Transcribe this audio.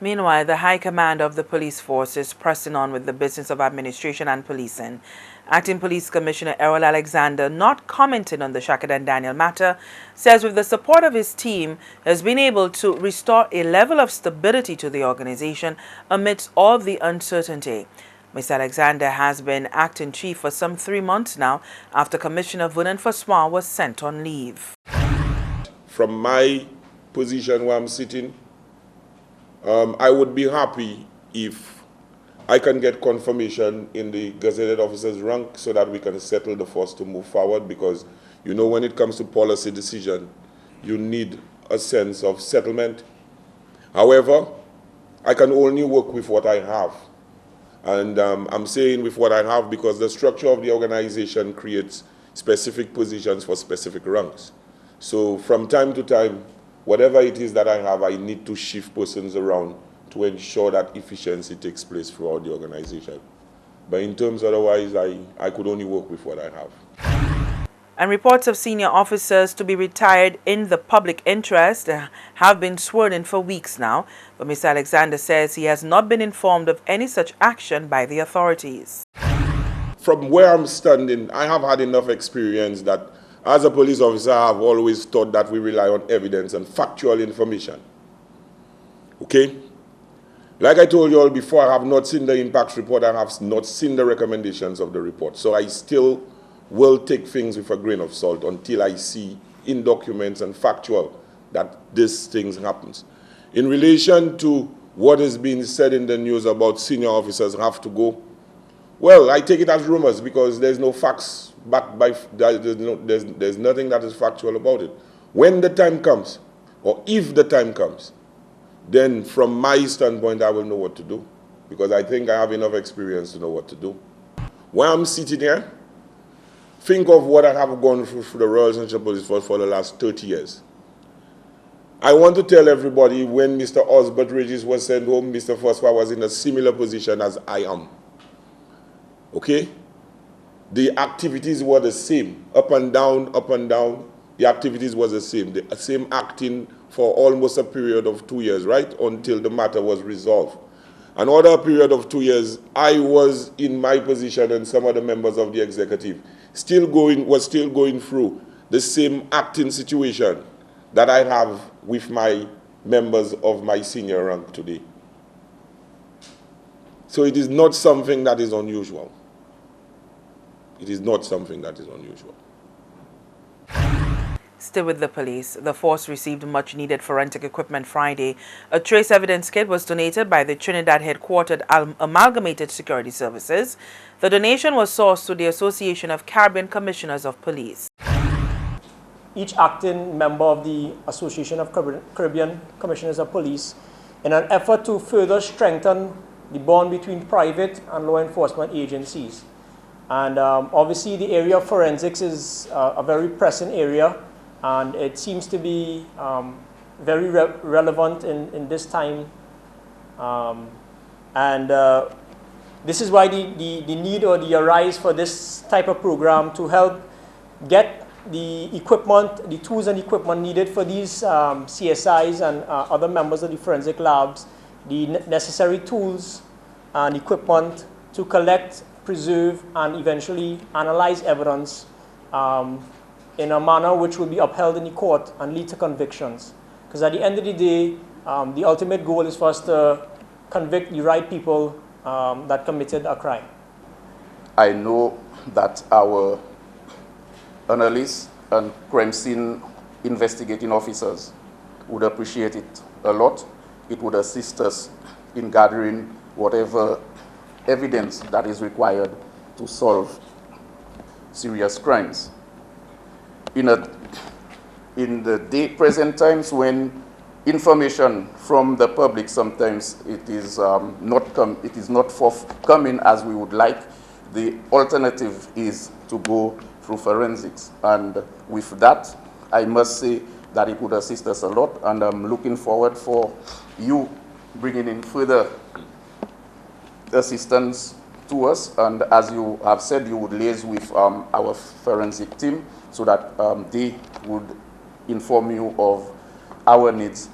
Meanwhile, the High Command of the police force is pressing on with the business of administration and policing. Acting Police Commissioner Errol Alexander, not commenting on the Shakadan Daniel matter, says with the support of his team, has been able to restore a level of stability to the organization amidst all the uncertainty. Mr. Alexander has been acting chief for some 3 months now after Commissioner Vernon Faswa was sent on leave. From my position where I'm sitting, I would be happy if I can get confirmation in the gazetted officer's rank so that we can settle the force to move forward, because you know when it comes to policy decision, you need a sense of settlement. However, I can only work with what I have. And I'm saying with what I have because the structure of the organization creates specific positions for specific ranks. So from time to time, whatever it is that I have, I need to shift persons around to ensure that efficiency takes place throughout the organization. But in terms otherwise, I could only work with what I have. And reports of senior officers to be retired in the public interest have been sworn in for weeks now. But Mr. Alexander says he has not been informed of any such action by the authorities. From where I'm standing, I have had enough experience that as a police officer, I have always thought that we rely on evidence and factual information. Okay? Like I told you all before, I have not seen the impact report. I have not seen the recommendations of the report. So I still will take things with a grain of salt until I see in documents and factual that these things happens. In relation to what is being said in the news about senior officers have to go, well, I take it as rumors because there's no facts backed by, there's nothing that is factual about it. When the time comes, or if the time comes, then from my standpoint, I will know what to do, because I think I have enough experience to know what to do. While I'm sitting here, think of what I have gone through for the Royal Central Police Force for the last 30 years. I want to tell everybody when Mr. Osbert Regis was sent home, Mr. Faswa was in a similar position as I am. Okay? The activities were the same. Up and down, the activities was the same. The same acting for almost a period of 2 years, right? Until the matter was resolved. Another period of 2 years, I was in my position and some other members of the executive was still going through the same acting situation that I have with my members of my senior rank today. So it is not something that is unusual. It is not something that is unusual. Still with the police, the force received much-needed forensic equipment Friday. A trace evidence kit was donated by the Trinidad headquartered Amalgamated Security Services. The donation was sourced through the Association of Caribbean Commissioners of Police. Each acting member of the Association of Caribbean Commissioners of Police, in an effort to further strengthen the bond between private and law enforcement agencies. And obviously the area of forensics is a very pressing area, and it seems to be very relevant in this time. This is why the need or the arise for this type of program to help get the equipment, the tools and equipment needed for these CSIs and other members of the forensic labs, the necessary tools and equipment to collect, preserve, and eventually analyze evidence in a manner which will be upheld in the court and lead to convictions. Because at the end of the day, the ultimate goal is for us to convict the right people that committed a crime. I know that our analysts and crime scene investigating officers would appreciate it a lot. It would assist us in gathering whatever evidence that is required to solve serious crimes. In the present times when information from the public sometimes it is not forthcoming as we would like, the alternative is to go through forensics. And with that, I must say that it would assist us a lot, and I'm looking forward for you bringing in further assistance to us, and as you have said, you would liaise with our forensic team so that they would inform you of our needs.